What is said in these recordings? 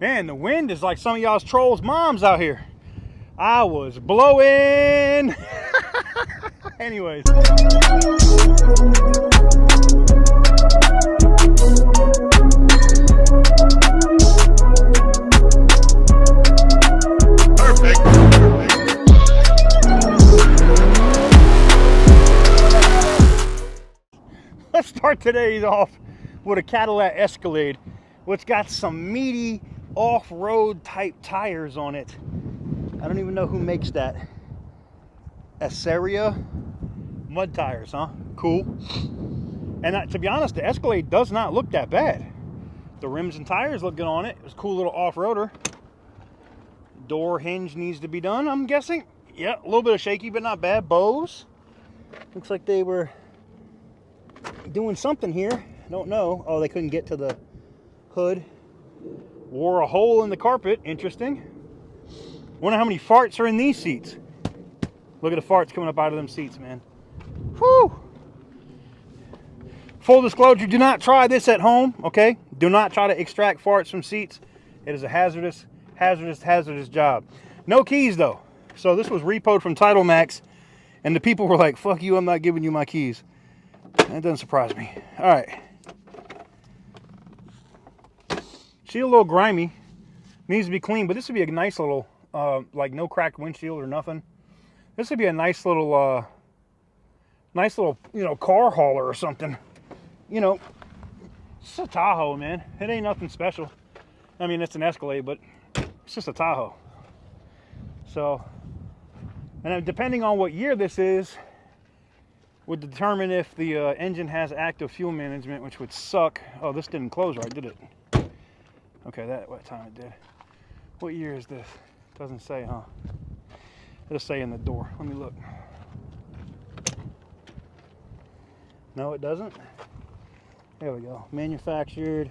Man, the wind is like some of y'all's trolls' moms out here. I was blowing. Anyways. Perfect. Let's start today's off with a Cadillac Escalade, which got some meaty off-road type tires on it. I don't even know who makes that. Escalade mud tires, huh? Cool. And to be honest, the Escalade does not look that bad. The rims and tires look good on it. It's a cool little off-roader. Door hinge needs to be done, I'm guessing. Yeah, a little bit of shaky, but not bad. Bows. Looks like they were doing something here. Don't know. Oh, they couldn't get to the hood. Wore a hole in the carpet. Interesting. Wonder how many farts are in these seats. Look at the farts coming up out of them seats, man. Whew. Full disclosure, do not try this at home, okay? Do not try to extract farts from seats. It is a hazardous job. No keys, though. So this was repoed from Title Max, and the people were like, fuck you, I'm not giving you my keys. That doesn't surprise me. All right. She's a little grimy. Needs to be clean, but this would be a nice little, like no cracked windshield or nothing. This would be a nice little, you know, car hauler or something. You know, it's a Tahoe, man. It ain't nothing special. I mean, it's an Escalade, but it's just a Tahoe. So, and depending on what year this is, would determine if the engine has active fuel management, which would suck. Oh, this didn't close right, did it? Okay, what time it did. What year is this? Doesn't say, huh? It'll say in the door. Let me look. No, it doesn't. There we go. Manufactured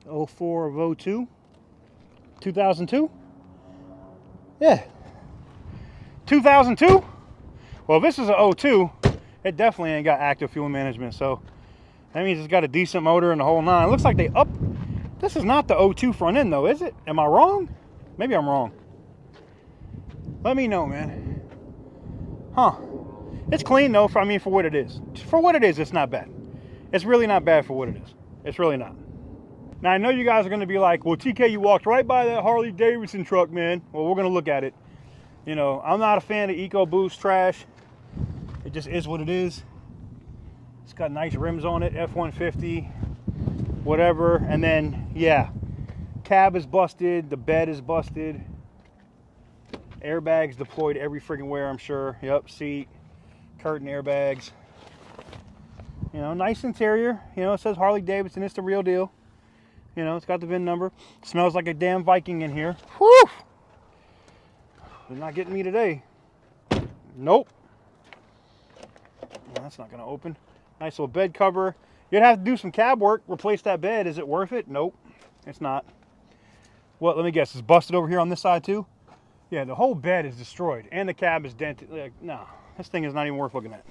04 of 02. 2002? Yeah. 2002? Well, if this is a 02, it definitely ain't got active fuel management, so that means it's got a decent motor and the whole nine. It looks like they up. This is not the 02 front end, though, is it? Am I wrong? Maybe I'm wrong. Let me know, man. Huh. It's clean, though, for what it is. For what it is, it's not bad. It's really not bad for what it is. It's really not. Now, I know you guys are going to be like, well, TK, you walked right by that Harley Davidson truck, man. Well, we're going to look at it. You know, I'm not a fan of EcoBoost trash. It just is what it is. It's got nice rims on it, F-150, whatever. And then, yeah, cab is busted, the bed is busted. Airbags deployed every friggin' where, I'm sure. Yep, seat, curtain airbags. You know, nice interior. You know, it says Harley Davidson, it's the real deal. You know, it's got the VIN number. Smells like a damn Viking in here. Whew! They're not getting me today. Nope. Well, that's not going to open. Nice little bed cover. You'd have to do some cab work, replace that bed. Is it worth it? Nope, it's not. What, let me guess, it's busted over here on this side too? Yeah, the whole bed is destroyed and the cab is dented. Like, no, this thing is not even worth looking at.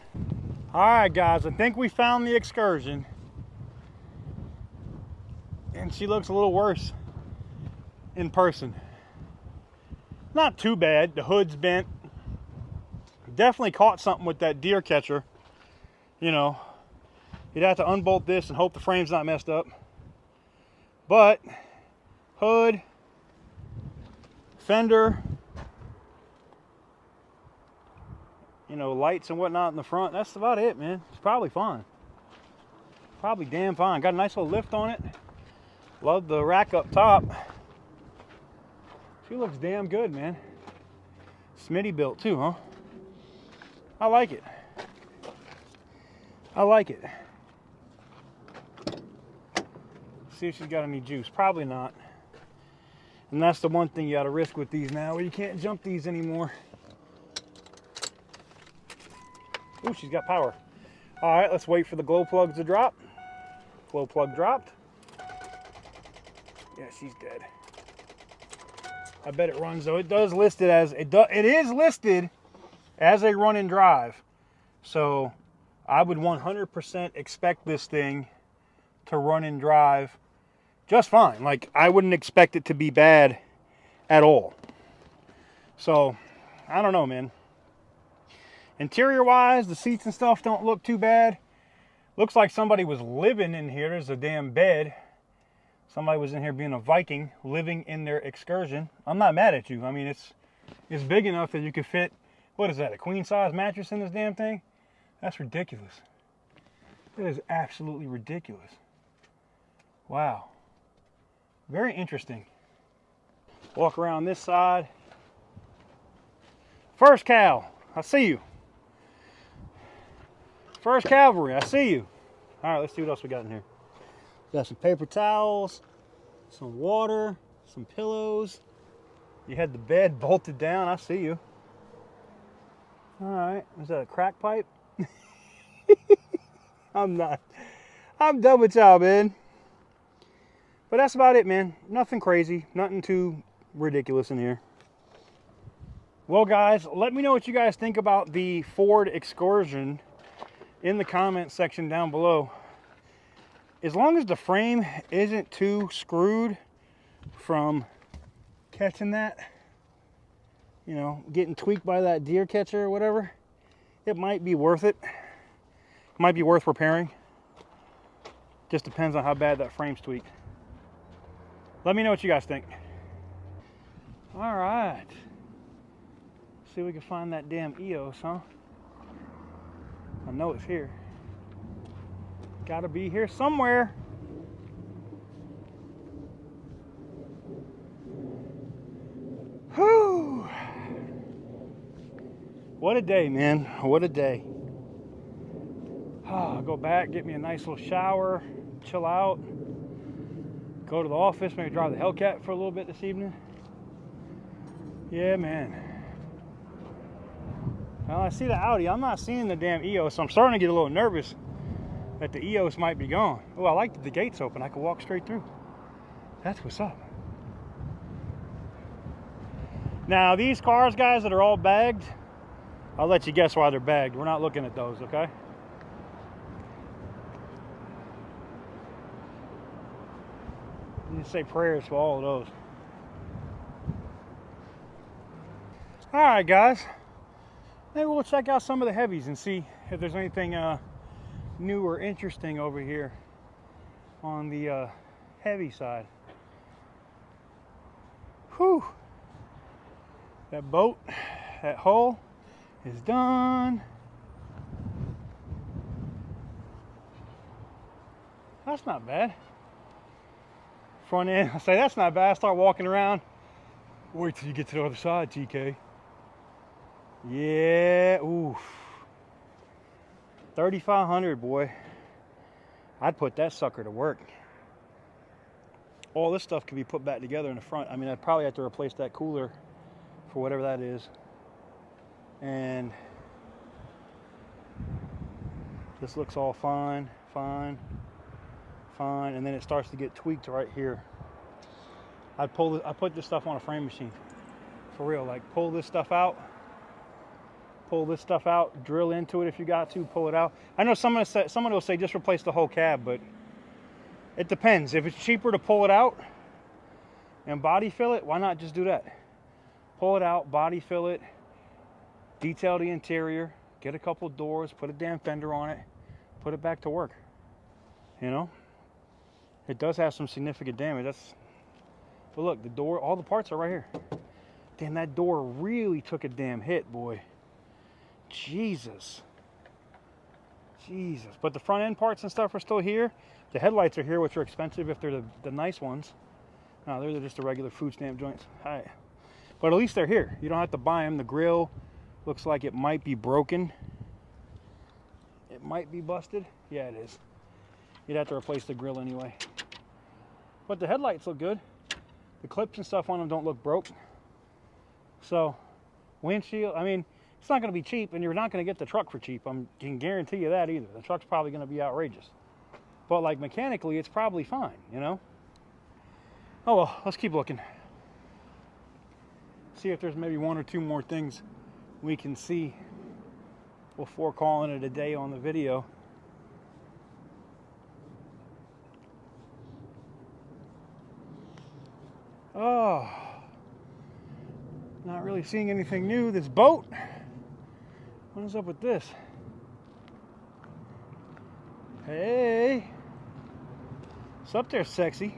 All right, guys, I think we found the Excursion. And she looks a little worse in person. Not too bad. The hood's bent. Definitely caught something with that deer catcher. You know, you'd have to unbolt this and hope the frame's not messed up. But hood, fender, you know, lights and whatnot in the front. That's about it, man. It's probably fine. Probably damn fine. Got a nice little lift on it. Love the rack up top. She looks damn good, man. Smitty built too, huh? I like it. I like it. See if she's got any juice. Probably not. And that's the one thing you gotta risk with these now, where you can't jump these anymore. Ooh, she's got power. All right, let's wait for the glow plugs to drop. Glow plug dropped. Yeah, she's dead. I bet it runs though. It is listed as a run and drive. So I would 100% expect this thing to run and drive just fine. Like, I wouldn't expect it to be bad at all. So, I don't know, man. Interior wise, the seats and stuff don't look too bad. Looks like somebody was living in here. There's a damn bed. Somebody was in here being a Viking, living in their Excursion. I'm not mad at you. I mean, it's big enough that you could fit, what is that, a queen size mattress in this damn thing? That's ridiculous. That is absolutely ridiculous. Wow. Very interesting. Walk around this side. First Cal, I see you. First Cavalry, I see you. All right, let's see what else we got in here. We got some paper towels, some water, some pillows. You had the bed bolted down, I see you. All right, is that a crack pipe? I'm done with y'all, man. But that's about it, man. Nothing crazy, nothing too ridiculous in here. Well, guys, let me know what you guys think about the Ford Excursion in the comment section down below. As long as the frame isn't too screwed from catching that, you know, getting tweaked by that deer catcher or whatever, it might be worth it. It might be worth repairing. Just depends on how bad that frame's tweaked. Let me know what you guys think. All right. See if we can find that damn EOS, huh? I know it's here. Gotta be here somewhere. Whew. What a day, man. What a day. I'll go back, get me a nice little shower, chill out, go to the office, maybe drive the Hellcat for a little bit this evening. Yeah, man. Well, I see the Audi. I'm not seeing the damn EOS, so I'm starting to get a little nervous that the EOS might be gone. Oh, I like that the gate's open. I can walk straight through. That's what's up. Now, these cars, guys, that are all bagged, I'll let you guess why they're bagged. We're not looking at those, okay? You need to say prayers for all of those. All right, guys. Maybe we'll check out some of the heavies and see if there's anything new or interesting over here on the heavy side. Whew. That boat, that hull is done. That's not bad. Front end, I say that's not bad. I start walking around. Wait till you get to the other side, TK. Yeah, oof. 3,500, boy. I'd put that sucker to work. All this stuff can be put back together in the front. I mean, I'd probably have to replace that cooler for whatever that is. And this looks all fine, fine, fine. And then it starts to get tweaked right here. I put this stuff on a frame machine. For real, like pull this stuff out. Pull this stuff out, drill into it if you got to, pull it out. I know someone will say just replace the whole cab, but it depends. If it's cheaper to pull it out and body fill it, why not just do that? Pull it out, body fill it, detail the interior, get a couple doors, put a damn fender on it, put it back to work. You know? It does have some significant damage. But look, the door, all the parts are right here. Damn, that door really took a damn hit, boy. Jesus. But the front end parts and stuff are still here. The headlights are here, which are expensive if they're the nice ones. No, they're just the regular food stamp joints. All right. But at least they're here. You don't have to buy them. The grill looks like it might be broken. It might be busted. Yeah, it is. You'd have to replace the grill anyway. But the headlights look good. The clips and stuff on them don't look broke. So, windshield, I mean, it's not going to be cheap, and you're not going to get the truck for cheap. I can guarantee you that either. The truck's probably going to be outrageous. But, like, mechanically, it's probably fine, you know? Oh, well, let's keep looking. See if there's maybe one or two more things we can see before calling it a day on the video. Oh, not really seeing anything new. This boat, what is up with this? Hey, what's up there, sexy?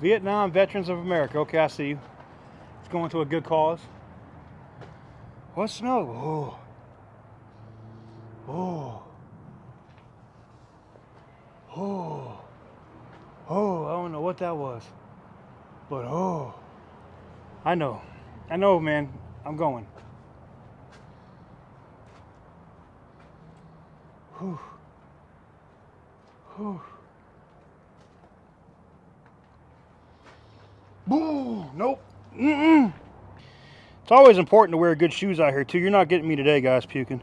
Vietnam Veterans of America. Okay, I see you. It's going to a good cause. What smell? Oh, oh, oh, oh, I don't know what that was, but oh, I know, man, I'm going. Whew. Whew. Boo, nope. Mm-mm. It's always important to wear good shoes out here too. You're not getting me today, guys, puking.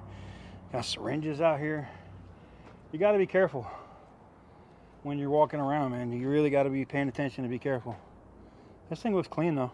Got syringes out here. You got to be careful when you're walking around, man. You really got to be paying attention to be careful. This thing looks clean though.